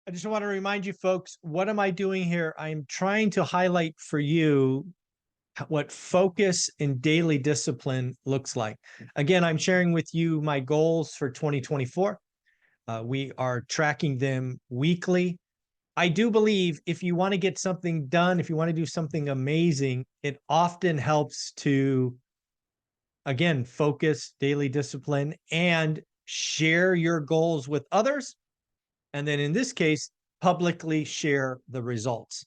I just want to remind you folks, what am I doing here? I'm trying to highlight for you what focus and daily discipline looks like. Again, I'm sharing with you my goals for 2024. We are tracking them weekly. I do believe if you want to get something done, if you want to do something amazing, it often helps to, again, focus, daily discipline, and share your goals with others. And then in this case, publicly share the results.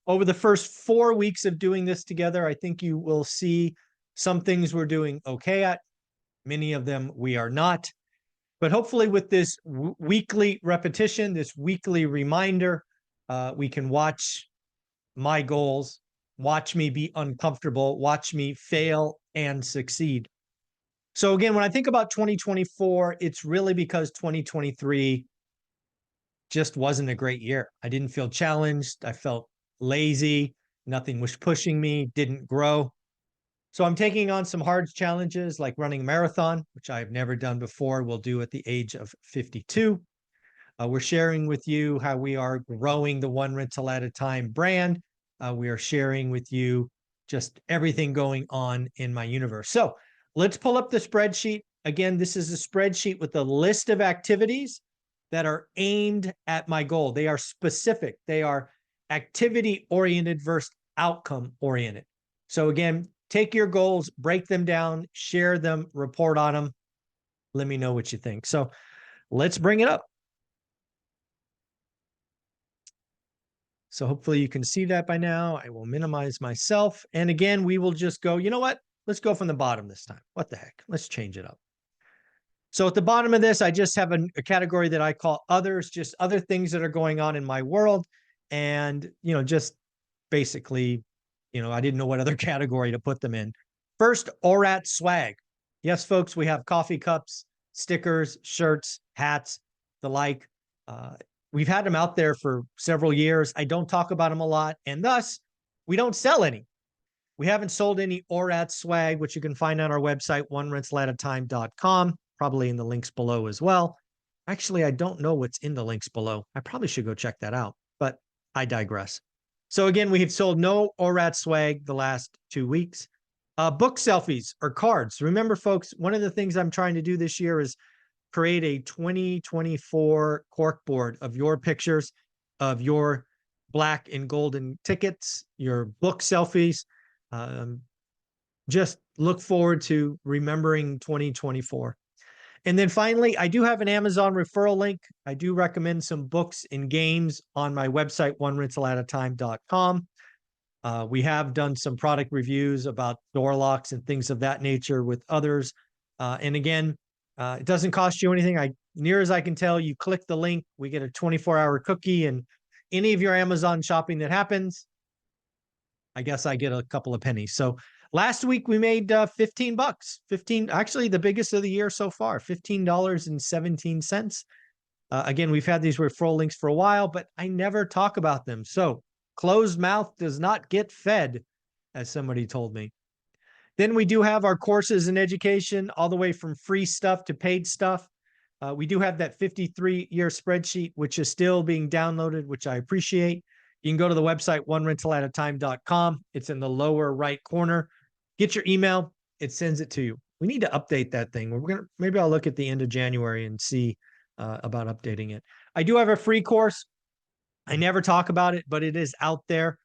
Over the first 4 weeks of doing this together, I think you will see some things we're doing okay at. Many of them we are not. But hopefully with this weekly repetition, this weekly reminder, we can watch my goals, watch me be uncomfortable, watch me fail and succeed. So again, when I think about 2024, it's really because 2023 just wasn't a great year. I didn't feel challenged. I felt lazy. Nothing was pushing me, didn't grow. So I'm taking on some hard challenges like running a marathon, which I've never done before. We'll do at the age of 52. We're sharing with you how we are growing the One Rental at a Time brand. We are sharing with you just everything going on in my universe. So let's pull up the spreadsheet. Again, this is a spreadsheet with a list of activities that are aimed at my goal. They are specific. They are activity-oriented versus outcome-oriented. So again, take your goals, break them down, share them, report on them. Let me know what you think. So let's bring it up. So hopefully you can see that by now. I will minimize myself. And again, we will just go, you know what? Let's go from the bottom this time. What the heck? Let's change it up. So at the bottom of this, I just have a category that I call others, just other things that are going on in my world. And, just basically, I didn't know what other category to put them in. First, ORAT swag. Yes, folks, we have coffee cups, stickers, shirts, hats, the like. We've had them out there for several years. I don't talk about them a lot, and thus, we don't sell any. We haven't sold any ORAT swag, which you can find on our website, onerentalatatime.com, probably in the links below as well. Actually, I don't know what's in the links below. I probably should go check that out, but I digress. So again, we have sold no ORAT swag the last 2 weeks. Book selfies or cards. Remember, folks, one of the things I'm trying to do this year is create a 2024 corkboard of your pictures, of your black and golden tickets, your book selfies. Just look forward to remembering 2024. And then finally, I do have an Amazon referral link. I do recommend some books and games on my website, onerentalatatime.com. We have done some product reviews about door locks and things of that nature with others. And again, it doesn't cost you anything. Near as I can tell, you click the link, we get a 24-hour cookie, and any of your Amazon shopping that happens, I guess I get a couple of pennies. So last week we made 15 bucks, actually the biggest of the year so far, $15.17. Again, we've had these referral links for a while, but I never talk about them. So closed mouth does not get fed, as somebody told me. Then we do have our courses in education, all the way from free stuff to paid stuff. We do have that 53-year spreadsheet, which is still being downloaded, which I appreciate. You can go to the website, onerentalatatime.com. It's in the lower right corner. Get your email. It sends it to you. We need to update that thing. Maybe I'll look at the end of January and see about updating it. I do have a free course. I never talk about it, but it is out there.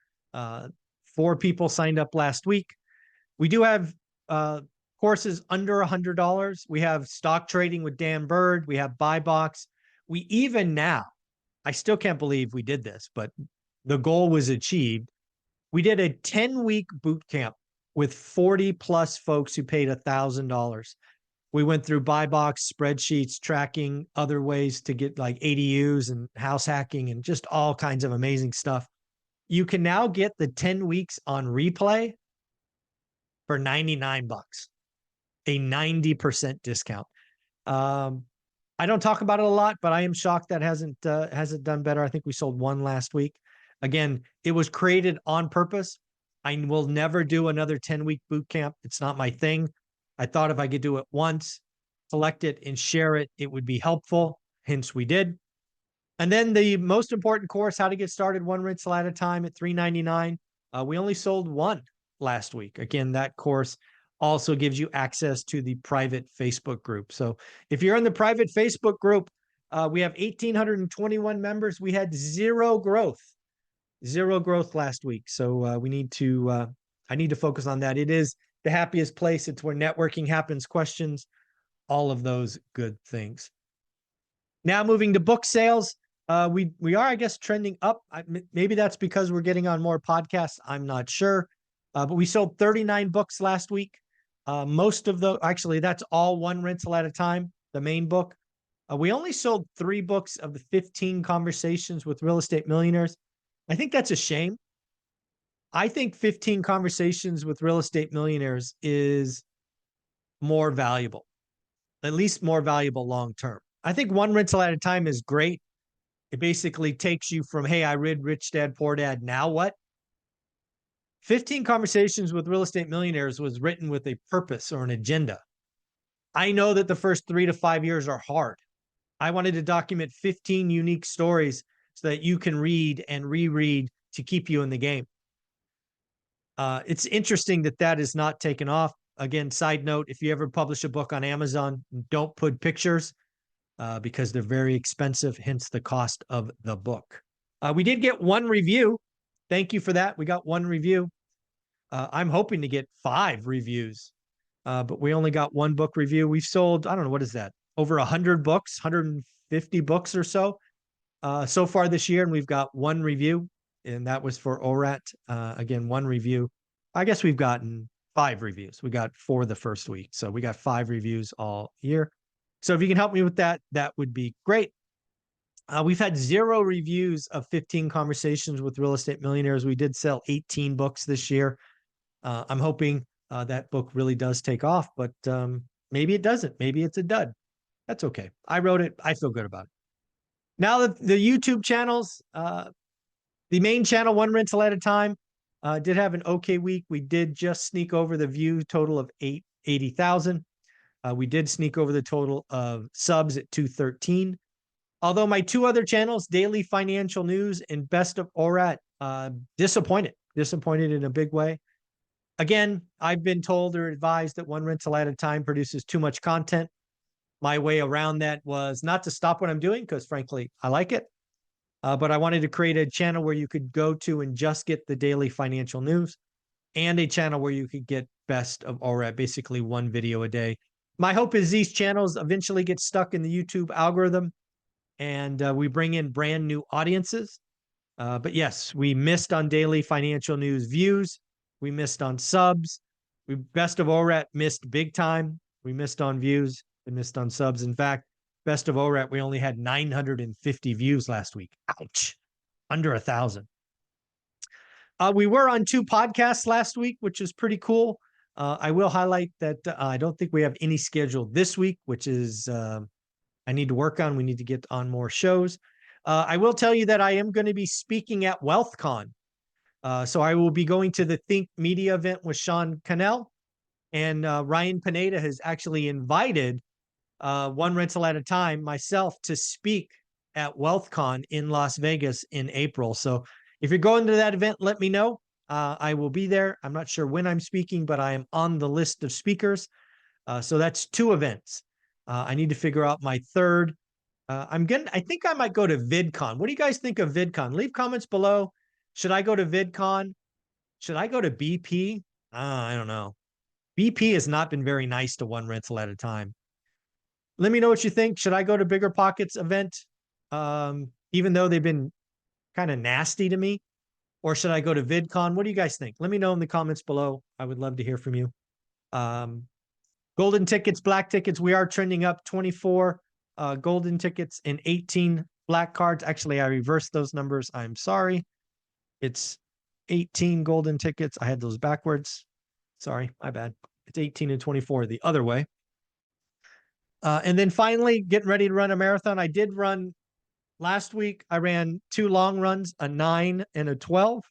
4 people signed up last week. We do have courses under $100. We have stock trading with Dan Bird. We have buy box. We even now, I still can't believe we did this, but the goal was achieved. We did a 10-week boot camp with 40 plus folks who paid $1,000. We went through buy box, spreadsheets, tracking, other ways to get like ADUs and house hacking and just all kinds of amazing stuff. You can now get the 10 weeks on replay for 99 bucks, a 90% discount. I don't talk about it a lot, but I am shocked that hasn't done better. I think we sold 1 last week. Again, it was created on purpose. I will never do another 10-week boot camp. It's not my thing. I thought if I could do it once, select it and share it, it would be helpful. Hence we did. And then the most important course, How to Get Started One Rental at a Time at $3.99. We only sold one last week. Again, that course also gives you access to the private Facebook group. So if you're in the private Facebook group, we have 1,821 members. We had zero growth last week. So I need to focus on that. It is the happiest place. It's where networking happens, questions, all of those good things. Now moving to book sales. We are, I guess, trending up. Maybe that's because we're getting on more podcasts. I'm not sure. But we sold 39 books last week. Most of actually, that's all one rental at a time, the main book. We only sold 3 books of the 15 Conversations with Real Estate Millionaires. I think that's a shame. I think 15 Conversations with Real Estate Millionaires is more valuable, at least more valuable long term. I think one rental at a time is great. It basically takes you from, hey, I read Rich Dad, Poor Dad. Now what? 15 Conversations with Real Estate Millionaires was written with a purpose or an agenda. I know that the first 3 to 5 years are hard. I wanted to document 15 unique stories so that you can read and reread to keep you in the game. It's interesting that that is not taken off. Again, side note, if you ever publish a book on Amazon, don't put pictures because they're very expensive, hence the cost of the book. We did get 1 review. Thank you for that. We got 1 review. I'm hoping to get 5 reviews, but we only got 1 book review. We've sold, I don't know, what is that? Over 100 books, 150 books or so far this year. And we've got 1 review, and that was for ORAT. Again, 1 review. I guess we've gotten 5 reviews. We got 4 the first week. So we got 5 reviews all year. So if you can help me with that, that would be great. We've had 0 reviews of 15 Conversations with Real Estate Millionaires. We did sell 18 books this year. I'm hoping that book really does take off, but maybe it doesn't. Maybe it's a dud. That's okay. I wrote it. I feel good about it. Now the YouTube channels, the main channel, One Rental at a Time, did have an okay week. We did just sneak over the view total of 80,000. We did sneak over the total of subs at 213. Although my 2 other channels, Daily Financial News and Best of ORAT, disappointed in a big way. Again, I've been told or advised that One Rental at a Time produces too much content. My way around that was not to stop what I'm doing, because frankly, I like it. But I wanted to create a channel where you could go to and just get the daily financial news, and a channel where you could get Best of ORAT, basically 1 video a day. My hope is these channels eventually get stuck in the YouTube algorithm, and we bring in brand new audiences. But yes, we missed on daily financial news views. We missed on subs. Best of ORAT missed big time. We missed on views and missed on subs. In fact, Best of ORAT, we only had 950 views last week. Ouch. Under 1,000. We were on 2 podcasts last week, which is pretty cool. I will highlight that I don't think we have any scheduled this week, which is I need to work on. We need to get on more shows. I will tell you that I am going to be speaking at WealthCon. So I will be going to the Think Media event with Sean Cannell, and Ryan Pineda has actually invited One Rental at a Time, myself, to speak at WealthCon in Las Vegas in April. So if you're going to that event, let me know. I will be there. I'm not sure when I'm speaking, but I am on the list of speakers. So that's 2 events. I need to figure out my 3rd. I think I might go to VidCon. What do you guys think of VidCon? Leave comments below. Should I go to VidCon? Should I go to BP? I don't know. BP has not been very nice to One Rental at a Time. Let me know what you think. Should I go to Bigger Pockets event? Even though they've been kind of nasty to me, or should I go to VidCon? What do you guys think? Let me know in the comments below. I would love to hear from you. Golden tickets, black tickets. We are trending up. 24 golden tickets and 18 black cards. Actually, I reversed those numbers. I'm sorry. It's 18 golden tickets. I had those backwards. Sorry, my bad. It's 18 and 24 the other way. And then finally, getting ready to run a marathon. I did run last week. I ran 2 long runs, a 9 and a 12.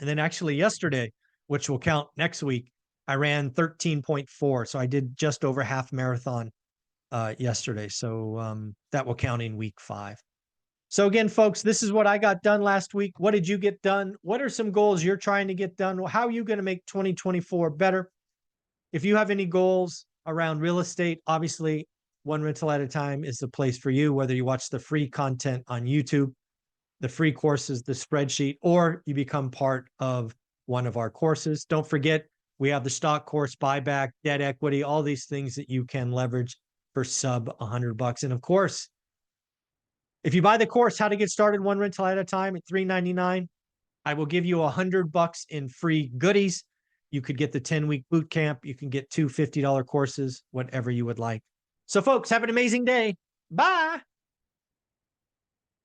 And then actually yesterday, which will count next week, I ran 13.4. So I did just over half marathon yesterday. So that will count in week 5. So again, folks, this is what I got done last week. What did you get done? What are some goals you're trying to get done? How are you going to make 2024 better? If you have any goals around real estate, obviously One Rental at a Time is the place for you, whether you watch the free content on YouTube, the free courses, the spreadsheet, or you become part of one of our courses. Don't forget, we have the stock course, buyback, debt equity, all these things that you can leverage for sub $100. And of course, if you buy the course, How to Get Started One Rental at a Time at $399, I will give you $100 in free goodies. You could get the 10-week boot camp. You can get two $50 courses, whatever you would like. So folks, have an amazing day. Bye.